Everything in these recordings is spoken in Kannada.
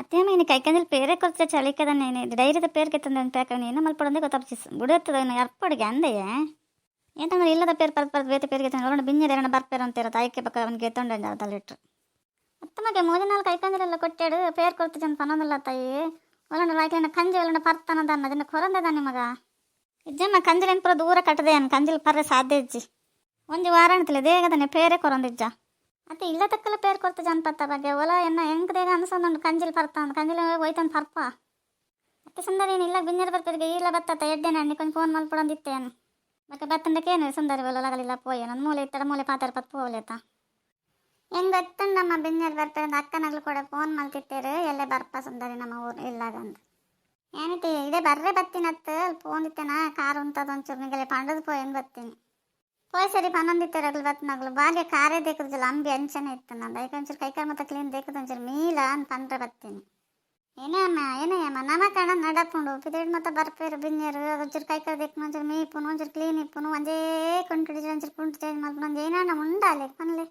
ಅತ್ತೆ ಮೀನು ಕೈಕಂದಿಲ್ ಪೇರೆ ಕೊರ್ಚ ಚಳಿಕದನ್ನೇನೆ ಧೈರ್ಯದ ಪೇರ್ಗೆ ತಂದು ಪ್ಯಾಕವನು ಏನು ಮಲ್ಪಡಂದೆ ಗೊತ್ತಾಪ್ಸಿಸ್ ಬಿಡುತ್ತದ ಅರ್ಪಡಿಗೆ ಅಂದೆಯೇ ಏತಂದ್ರೆ ಇಲ್ಲದ ಪೇರು ಪರ್ದು ಬೇತೆ ಪೇರಿಗೆ ತಂದು ಬಿಂಜರ ಎರಡು ಬರ್ಪೇರು ಅಂತಿರತ್ತೆ ಆಯ್ಕೆ ಪಕ್ಕ ಅವನಿಗೆ ತೊಂಡೆ ಅದಲ್ಲಿಟ್ರು ಅತ್ತಮಗೆ 3-4 ಕೈಕಂದಿಲೆಲ್ಲ ಕೊಟ್ಟಾಡು ಪೇರು ಕೊಡ್ತಿದ್ದ ಅಂತ ಅನ್ನೋದಿಲ್ಲ ತಾಯಿ ಒಲಂಡ ರಾಯ್ಕಲಿನ ಕಂಜಿ ಒಲಂಡ ಪರ್ತನದ ಅನ್ನೋದನ್ನ ಕೊರಂದದ ನಿಮಗ ಇಜ್ಜಮ್ಮ ಕಂಜಿಲೇನು ಪುರ ದೂರ ಕಟ್ಟದೆ ಅನ್ ಕಂಜಿಲ್ ಪರ್ರೆ ಸಾಧ್ಯ ಇಜ್ಜಿ ಒಂದು ವಾರ ಅಂತಿಲ್ಲ ದೇಗದನೆ ಪೇರೆ ಕೊರಂದಿಜ್ಜ ಅತ್ತೆ ಇಲ್ಲ ತಕ್ಕಲ್ಲ ಪೇರು ಕೊಡ್ತಿದ್ದ ಅನ್ಪತ್ತ ಬಗ್ಗೆ ಒಲ ಎನ್ನ ಹೆಂಗ್ ದೇಗ ಅನ್ಸೊಂದು ಕಂಜಿಲ್ ಪರ್ತ ಅಂದ್ ಕಂಜಿಲ್ ಹೋಯ್ತಂದು ಪರ್ಪ ಅತ್ತೆ ಸುಂದರಿ ಇಲ್ಲ ಬಿಂಜರ ಬರ್ಪೇರಿಗೆ ಇಲ್ಲ ಬತ್ತತ್ತ ಎಡ್ಡೆನ ಅಣ್ಣಿ ಕೊಂಚ ಫೋನ್ ಮಲ್ಪಡೊಂದಿತ್ತೇನು ಮತ್ತೆ ಬತ್ತಂಡಕ್ಕೇನು ಸುಂದರಿ ಒಲಗಲಿಲ್ಲ ಪೋಯ ನನ್ನ ಮೂಲೆ ಇತ್ತಡ ಮೂಲೆ ಪಾತಾರ ಪತ್ ಪೋಲೇತ ಹೆಂಗೆ ಗೊತ್ತುಂಡಮ್ಮ ಬಿಂಜರ್ ಬರ್ಪೇರಿಂದ ಅಕ್ಕನಗಳು ಕೂಡ ಫೋನ್ ಮಲ್ತಿತ್ತೇರು ಎಲ್ಲೇ ಬರ್ಪ ಸುಂದರಿ ನಮ್ಮ ಊರು ಇಲ್ಲಾಗಂದು ಏನೈತಿ ಇದೇ ಬರ್ರೆ ಬತ್ತಿನತ್ತು ಅಲ್ಲಿ ಪೋಂದಿತ್ತೇನ ಕಾರು ಉಂಟದ ಒಂಚೂರು ನಿಗಲೆ ಪಂಡದು ಪೋಯನ್ ಬತ್ತೀನಿ ಪೋಯ್ ಸರಿ ಪನ್ನೊಂದಿತ್ತೇರಗ್ಲು ಬತ್ನಾಗ್ಲು ಭಾಗ್ಯ ಕಾರೇ ದೇಕುದಿಲ್ಲ ಅಂಬಿ ಅಂಚನೆ ಇತ್ತು ನಂದು ಅದಕ್ಕೆ ಒಂಚೂರು ಕೈಕಾಲು ಮತ್ತೆ ಕ್ಲೀನ್ ದೇಕದ ಒಂಚೂರು ಮೀಲ ಅಂತ ಪಂಡ್ರೆ ಬತ್ತೀನಿ ಏನೇ ಅಮ್ಮ ನಮ್ಮ ಕಣ ನಡಪುಂಡು ಪಿದೇಡ್ ಮತ್ತೆ ಬರ್ಪೇರು ಬಿಂಜರು ಒಂಚೂರು ಕೈಕಾಲು ದೇಕು ಒಂಚೂರು ಮೀಪುನು ಒಂಚೂರು ಕ್ಲೀನ್ ಇಪ್ಪುನು ಒಂದೇ ಕೊಂಟಿಡಿದ್ರು ಒಂಚೂರು ಕುಂಟು ಚೇಂಜ್ ಮಾಡ್ಕೊಂಡು ಒಂದು ಏನಾನ ಉಂಡಾಲೆ ಪನ್ಲೆ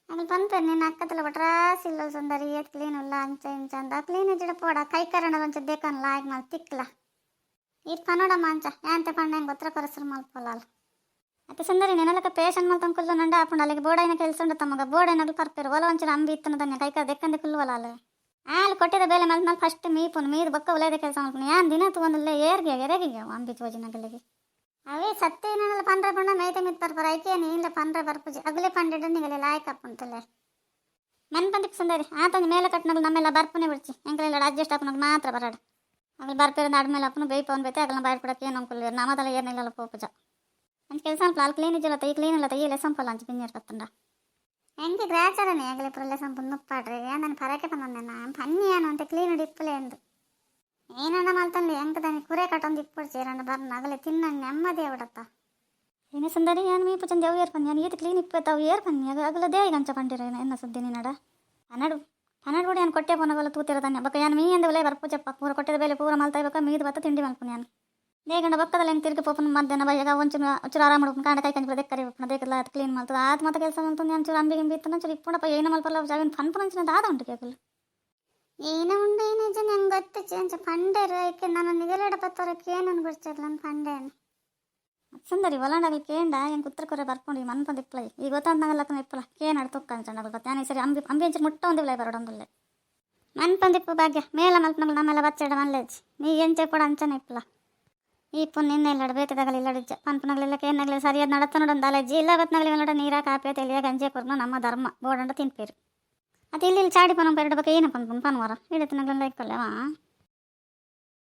ಅಲ್ಲಿ ಪನ್ಪೇರು ನಿನ್ನ ಅಕ್ಕದಲ್ಲ ಬಟ್ರಾಸಿಲ್ಲ ಸುಂದರಿ ಏತ್ ಕ್ಲೀನ್ ಇಲ್ಲ ಅಂಚ ಇಂಚ ಅಂದ ಕ್ಲೀನ್ ಇಜ್ಜಿಡ ಪೋಡ ಕೈ ಕರಣ ಒಂಚೂರು ದೇಕನ್ಲ ಆಯ್ಕೆ ಮಾಡಿ ತಿಕ್ಲ ಇದು ಪನೋಡಮ್ಮ ಅಂಚ ಯಾಂತೆ ಪಣ್ಣ ಹೆಂಗೆ ಗೊತ್ತರ ಕೊರಸರು ಮಲ್ಪಲ್ಲ ಮತ್ತೆ ಸುಂದರಿ ನೆನಲಕ್ಕ ಪೇಷನ್ ಮಲ್ತಂದು ಕುಲ್ಲು ನಂಡ ಹಾಕೊಂಡು ಅಲ್ಲಿಗೆ ಬೋಡೈನ ಕೆಲಸ ಉಂಡ ತಮ್ಮಗ ಬೋಡೈನಾಗ್ಲು ಪರ್ಪೇರು ಒಲ ಒಂಚೂರು ಅಂಬಿ ಇತ್ತನ ದನ್ಯ ಕೈಕ ದೆಕ್ಕಂದೆ ಕುಲ್ಲುವಲ್ಲ ಅಲ್ಲಿ ಅಲ್ಲಿ ಕೊಟ್ಟಿದ್ದ ಬೇಲೆ ಮಲ್ತ ಫಸ್ಟ್ ಮೀಪುನು ಮೀದು ಬೊಕ್ಕ ಒಲೆದ ಕೆಲಸ ಮಲ್ಪುನು ಯಾನ್ ದಿನ ತಗೊಂಡಲ್ಲ ಏರ್ಗೆ ಎರೆಗೆ ಅಂಬಿ ತೋಜಿನಗಲಿಗೆ ಅವೇ ಸತ್ತೇನೆಲ್ಲ ಪಂಡ್ರೆ ಪಂಡ ಮೇಯ್ತೆ ಮಿತ್ ಬರ್ಪರ ಐಕೇನಿ ಇಲ್ಲ ಪಂಡ್ರೆ ಬರ್ಪುಜಿ ಅಗಲೇ ಪಂಡಿಡ ನಿಗಲೆ ಲಾಯ್ಕಪ್ಪುಂತಲ್ಲೇ ಮನ್ ಬಂದಿಪ್ಪ ಸುಂದರಿ ಆತಂದು ಮೇಲೆ ಕಟ್ನಾಗಲು ನಮ್ಮೆಲ್ಲ ಬರ್ಪನೆ ಬಿಡ್ಚಿ ಎಂಕಲೆಲ್ಲ ಅಡ್ಜಸ್ಟ್ ಹಾಪನಾಗ ಮಾತ್ರ ಬರಾಡು ಅಗಲು ಬರ್ಪೇರಿಂದ ಆಡ್ಮೇಲೆ ಅಪ್ಪನು ಬೇಯ್ಪವನ್ ಬೇತೆ ಅಗಲ ಬಾಯ್ಡ್ ಕೊಡಕ್ಕೆ ಏನು ಅಂಕುಲ್ಲ ನಮ್ಮದಲ್ಲ ಏನಿಲ್ಲ ಪೋಪುಜ ಅಂಚ ಕೆಲಸ ಅನ್ಪಲ್ಲ ಅಲ್ಲಿ ಕ್ಲೀನ್ ಇಜ್ಜಲ್ಲ ತೈ ಕ್ಲೀನ್ ಇಲ್ಲ ತೈ ಲೆಸಂಪಲ್ಲ ಅಂಚ ಬಿಂಜರ್ ಪತ್ತಂಡ ಹೆಂಗೆ ಗ್ರಾಚಾರನೆ ಆಗಲೇ ಪುರ ಲೆಸಂಪು ನುಪ್ಪಾಡ್ರಿ ನಾನು ಪರಕೆ ಪನ್ನ ಪನ್ನಿ ಏನು ಅಂತ ಕ್ಲೀನ್ ಇಪ್ಪಲೆ ಎಂದು ಏನನ್ನ ಮಲ್ತಂದು ಹೆಂಗೆ ತಾನೆ ಕುರೆ ಕಟ್ಟೊಂದು ಇಪ್ಪಡ್ಸೇರಣ್ಣ ಬರ್ನ ಆಗಲೇ ತಿನ್ನ ನೆಮ್ಮದಿ ಬಿಡತ್ತ ಏನೇ ಸುಂದರಿ ನಾನು ಮೀಪು ಚಂದ ಅವು ಏರ್ ಪನ್ನಿ ನಾನು ಈತ ಕ್ಲೀನ್ ಇಪ್ಪತ್ತಾವು ಏರ್ ಪನ್ನಿ ಆಗಲ ದೇಗ ಅಂಚ ಪಂಡಿರ ಎನ್ನ ಸುದ್ದಿ ನೀನಡ ಪನ್ನಡು ಕೂಡ ನಾನು ಕೊಟ್ಟೆ ಪೋನಗಲ್ಲ ತೂತಿರೋ ತಾನೆ ಬಕ್ಕ ನಾನು ಮೀ ಅಂದ ಒಲೆ ಬರ್ಪುಜಪ್ಪ ಪೂರ ಕೊಟ್ಟಿದ ಬೇಲೆ ಪೂರ ಮಲ್ತಾ ಇವಾಗ ಮೀದು ಬತ್ತ ತಿಂಡಿ ಮಲ್ಪು ನಾನು ದೇಗಂಡ ಬಕ್ಕದಲ್ಲಿ ಹೆಂಗೆ ತಿರ್ಗಿ ಪೋಪನ ಮಧ್ಯಾಹ್ನ ಬಯ್ಯಾಗ ಒಂಚೂರು ಆರಾಮ ಮಾಡ್ಕೊಂಡು ಕಾಂಡ ಕೈ ಕಂಡು ಕರಿ ದೇಕಲ್ಲ ಅದು ಕ್ಲೀನ್ ಮಾಡ್ತದೆ ಆತ ಮತ್ತೆ ಕೆಲಸ ಅಂತ ನಾನು ಚೂರು ಅಂಬಿ ಗಿಂಬಿ ಇತ್ತು ಚೂರು ಇಪ್ಪುಣಪ್ಪ ಏನು ಮಲ್ಪಲ್ಲ ಜಾವಿನ ಫನ್ ಪಂಚಿನ ಆದ ಉಂಟು ಕೇಕಲು ಏನೋ ಉಂಡು ಏನು ಜನ ಹೆಂಗೆ ಗೊತ್ತು ಚೇಂಜ್ ಪಂಡೇರು ಏಕೆ ನಾನು ನಿಗಲೆಡ ಪತ್ತೋರಕ್ಕೆ ಏನನ್ನು ಬಿಡ್ಸಿರ್ಲ ನನ್ನ ಪಂಡೇನು ಸುಂದರಿ ಒಲಾಂಡಾಗಲಿ ಕೇಂಡ ಹೆಂಗೆ ಉತ್ತರ ಕೊರೆ ಬರ್ಕೊಂಡು ಮನ್ ಬಂದು ಇಪ್ಪಲ ಈಗ ಗೊತ್ತಾಂದಂಗಲ್ಲ ಇಪ್ಪಲ ಕೇನಾಡು ತುಕ್ಕ ಅಂಚಂಡಾಗಲ್ ಬತ್ತ ನಾನು ಸರಿ ಅಂಬಿ ಅಂಚೆ ಮುಟ್ಟ ಒಂದಿಲ್ಲ ಬರೋಡೊಂದಿಲ್ಲ ಮನ್ ಬಂದಿಪ್ಪು ಭಾಗ್ಯ ಮೇಲ ಮಲ್ಪನಗಳು ನಮ್ಮೆಲ್ಲ ಬಚ್ಚಡ ಮಲ್ಲೇಜ್ ನೀ ಎಂಚೆ ಕೂಡ ಅಂಚನೆ ಇಪ್ಪಲ ಈ ಪುನ್ ನಿನ್ನೆ ಇಲ್ಲಡ ಬೇತದಾಗಲಿ ಇಲ್ಲಡಿಜ್ಜ ಪನ್ಪನಗಳೆಲ್ಲ ಕೇನಾಗಲಿ ಸರಿಯಾದ ನಡತ ನೋಡೊಂದು ಅಲಜ್ಜಿ ಇಲ್ಲ ಬತ್ನಾಗಲಿ ನೋಡ ನೀರ ಕಾಪೆ ತೆಲಿಯ ಗಂಜೆ ಕೊರ್ನು ನಮ್ಮ ಧರ್ಮ ಬೋಡಂಡ ತಿನ್ಪೇರು ಅದು ಇಲ್ಲಿ ಚಾಡಿ ಪನ ಎರಡು ಬಗ್ಗೆ ಏನು ಪನ್ಪನ್ ಪನ್ವಾರ ಇಡತ್ತಿನಾಗಲೆಲ್ಲ ಇಕ್ಕಲ್ಲವಾ